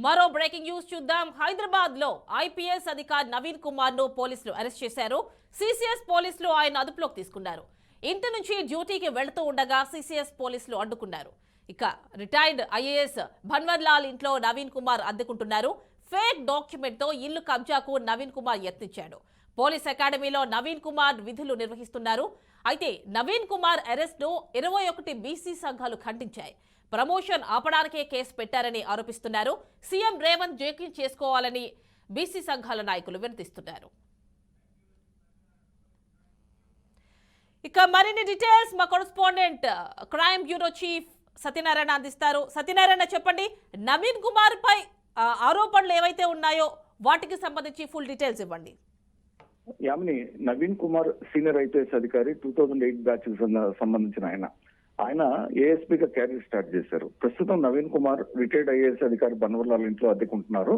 మరో breaking news చూద్దాం. హైదరాబాద్ లో ఐపీఎస్ అధికారి నవీన్ కుమార్ ను పోలీసులు అరెస్ట్ చేశారు. సిసిఎస్ పోలీసులు ఆయన అదుపులోకి తీసుకున్నారు. ఇంటి నుంచి డ్యూటీకి వెళుతూ ఉండగా సిసిఎస్ పోలీసులు అడ్డుకున్నారు. ఇక రిటైర్డ్ ఐఏఎస్ భన్వర్ లాల్ ఇంట్లో నవీన్ కుమార్ అద్దెకుంటున్నారు. ఫేక్ డాక్యుమెంట్ తో ఇల్లు కబ్జాకు నవీన్ కుమార్ యత్నించాడు. పోలీస్ అకాడమీలో నవీన్ కుమార్ విధులు నిర్వహిస్తున్నారు. అయితే నవీన్ కుమార్ అరెస్ట్ ను 21 బీసీ సంఘాలు ఖండించాయి. ప్రమోషన్ ఆపడానికే కేసు పెట్టారని ఆరోపిస్తున్నారు. సీఎం రేవంత్ జోక్యం చేసుకోవాలని బీసీ సంఘాల నాయకులు వినతిస్తున్నారు. ఇక మరిన్ని డీటెయిల్స్ మా correspondent crime bureau chief Satyanarayana అందిస్తారు. సత్యనారాయణ, చెప్పండి, నవీన్ కుమార్ పై ఆరోపణలు ఏవైతే ఉన్నాయో వాటికి సంబంధించి ఫుల్ డీటెయిల్స్ ఇవ్వండి. యామిని, నవీన్ కుమార్ సీనియర్ ఐపీఎస్ అధికారి 2008 బ్యాచ్ కి సంబంధించిన ఆయన ఏఎస్పీగా క్యారియర్ స్టార్ట్ చేశారు. ప్రస్తుతం నవీన్ కుమార్ రిటైర్డ్ ఐఏఎస్ అధికారి బన్వర్లాల్ ఇంట్లో అద్దెకుంటున్నారు.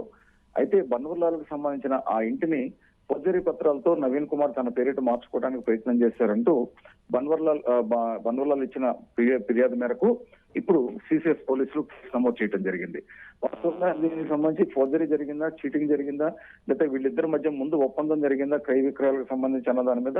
అయితే బన్వర్లాల్కు సంబంధించిన ఆ ఇంటిని ఫోర్జరీ పత్రాలతో నవీన్ కుమార్ తన పేరిట మార్చుకోవడానికి ప్రయత్నం చేశారంటూ బన్వర్లాల్ ఇచ్చిన ఫిర్యాదు మేరకు ఇప్పుడు సిసిఎస్ పోలీసులు నమోదు చేయడం జరిగింది. వాస్తవంగా దీనికి సంబంధించి ఫోర్జరీ జరిగిందా, చీటింగ్ జరిగిందా, లేకపోతే వీళ్ళిద్దరి మధ్య ముందు ఒప్పందం జరిగిందా, క్రయ విక్రయాలకు సంబంధించి అన్న దాని మీద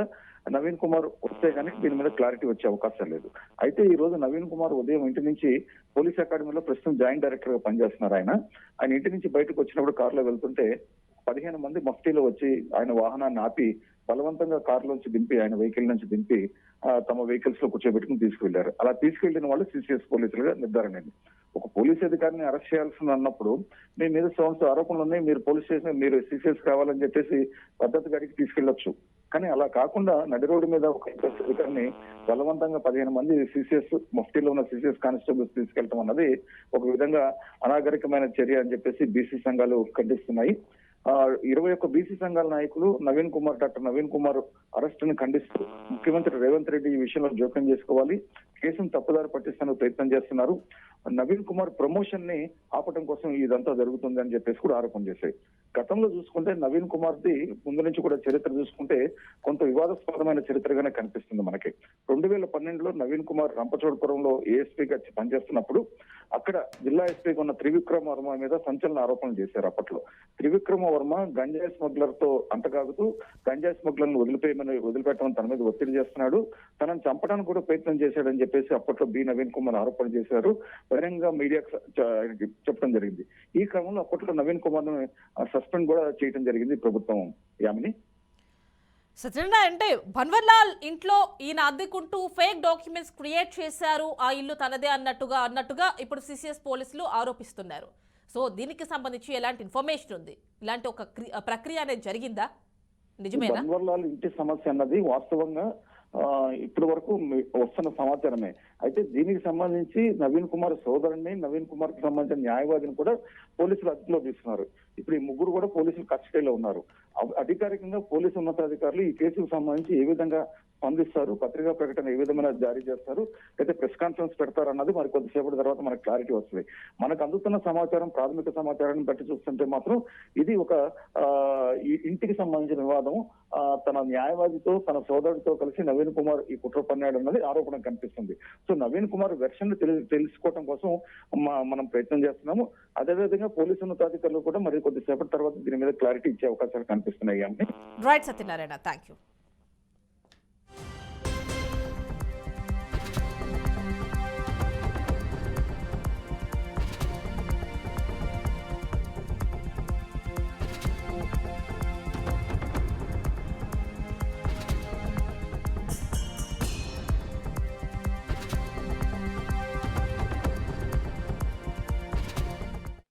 నవీన్ కుమార్ వస్తే కానీ దీని మీద క్లారిటీ వచ్చే అవకాశం లేదు. అయితే ఈ రోజు నవీన్ కుమార్ ఉదయం ఇంటి నుంచి పోలీస్ అకాడమీలో ప్రస్తుతం జాయింట్ డైరెక్టర్ గా పనిచేస్తున్నారు. ఆయన ఇంటి నుంచి బయటకు వచ్చినప్పుడు కారులో వెళ్తుంటే 15 మంది మఫ్టీలో వచ్చి ఆయన వాహనాన్ని ఆపి బలవంతంగా కారులోంచి దింపి, ఆయన వెహికల్ నుంచి దింపి తమ వెహికల్స్ లో కూర్చోబెట్టుకుని తీసుకువెళ్లారు. అలా తీసుకెళ్లిన వాళ్ళు సిసిఎస్ పోలీసులుగా నిర్ధారణ అయింది. ఒక పోలీస్ అధికారిని అరెస్ట్ చేయాల్సింది అన్నప్పుడు మీ మీద సంవత్సరం ఆరోపణలు ఉన్నాయి, మీరు పోలీస్ స్టేషన్ మీరు సిసిఎస్ కావాలని చెప్పేసి పద్ధతి గారికి తీసుకెళ్లొచ్చు. కానీ అలా కాకుండా నడి రోడ్డు మీద ఒక అధికారిని బలవంతంగా 15 మంది సిసిఎస్ మఫ్టీలో ఉన్న సిసిఎస్ కానిస్టేబుల్స్ తీసుకెళ్లడం అన్నది ఒక విధంగా అనాగరికమైన చర్య అని చెప్పేసి బీసీ సంఘాలు ఖండిస్తున్నాయి. 21 బీసీ సంఘాల నాయకులు డాక్టర్ నవీన్ కుమార్ అరెస్ట్ ని ఖండిస్తూ ముఖ్యమంత్రి రేవంత్ రెడ్డి ఈ విషయంలో జోక్యం చేసుకోవాలి, కేసును తప్పుదారి పట్టిస్తానికి ప్రయత్నం చేస్తున్నారు, నవీన్ కుమార్ ప్రమోషన్ ని ఆపటం కోసం ఇదంతా జరుగుతుంది అని చెప్పేసి కూడా ఆరోపణ చేశాయి. గతంలో చూసుకుంటే నవీన్ కుమార్ ది ముందు నుంచి కూడా చరిత్ర చూసుకుంటే కొంత వివాదాస్పదమైన చరిత్రగానే కనిపిస్తుంది మనకి. 2012లో నవీన్ కుమార్ రంపచోడపురంలో ఏఎస్పీగా పనిచేస్తున్నప్పుడు అక్కడ జిల్లా ఎస్పీగా ఉన్న త్రివిక్రమ వర్మ మీద సంచలన ఆరోపణలు చేశారు. అప్పట్లో త్రివిక్రమ వర్మ గంజాయి స్మగ్లర్ తో అంటకాగుతూ గంజాయి స్మగ్లర్ ను వదిలిపెట్టమని తన మీద ఒత్తిడి చేస్తున్నాడు, తనను చంపడానికి కూడా ప్రయత్నం చేశాడని చెప్పేసి అప్పట్లో నవీన్ కుమార్ ఆరోపణ చేశారు. బహిరంగ మీడియాకు చెప్పడం జరిగింది. ఈ క్రమంలో అప్పట్లో నవీన్ కుమార్ ను సస్పెండ్ కూడా చేయడం జరిగింది ప్రభుత్వం. యామిని, సత్యనారాయణ, అంటే భన్వర్లాల్ ఇంట్లో ఈయన అద్దెకుంటూ ఫేక్ డాక్యుమెంట్స్ క్రియేట్ చేశారు, ఆ ఇల్లు తనదే అన్నట్టుగా ఇప్పుడు సిసిఎస్ పోలీసులు ఆరోపిస్తున్నారు. సో దీనికి సంబంధించి ఎలాంటి ఇన్ఫర్మేషన్ ఉంది? ఇలాంటి ఒక ప్రక్రియ అనేది జరిగిందా? నిజమేనా? భన్వర్లాల్ ఇంటి సమస్య అన్నది వాస్తవంగా ఇప్పటి వరకు వస్తున్న సమాచారమే. అయితే దీనికి సంబంధించి నవీన్ కుమార్ సోదరుని, నవీన్ కుమార్ కి సంబంధించిన న్యాయవాదిని కూడా పోలీసులు అదుపులో తీసుకున్నారు. ఇప్పుడు ఈ ముగ్గురు కూడా పోలీసులు కస్టడీలో ఉన్నారు. అధికారికంగా పోలీసు ఉన్నతాధికారులు ఈ కేసుకు సంబంధించి ఏ విధంగా స్పందిస్తారు, పత్రికా ప్రకటన ఏ విధమైన జారీ చేస్తారు, అయితే ప్రెస్ కాన్ఫరెన్స్ పెడతారు అన్నది మరి కొద్దిసేపటి తర్వాత మనకు క్లారిటీ వస్తుంది. మనకు అందుతున్న సమాచారం, ప్రాథమిక సమాచారాన్ని బట్టి చూస్తుంటే మాత్రం ఇది ఒక ఇంటికి సంబంధించిన వివాదం. తన న్యాయవాదితో తన సోదరుడితో కలిసి నవీన్ కుమార్ ఈ కుట్ర పన్నాడు అన్నది ఆరోపణ కనిపిస్తుంది. సో నవీన్ కుమార్ వెర్షన్ తెలుసుకోవడం కోసం మనం ప్రయత్నం చేస్తున్నాము. అదేవిధంగా పోలీసు ఉన్నతాధికారులు కూడా మరి కొద్దిసేపటి తర్వాత దీని మీద క్లారిటీ ఇచ్చే అవకాశాలు కనిపిస్తున్నాయి. Right Satyanarayana, thank you.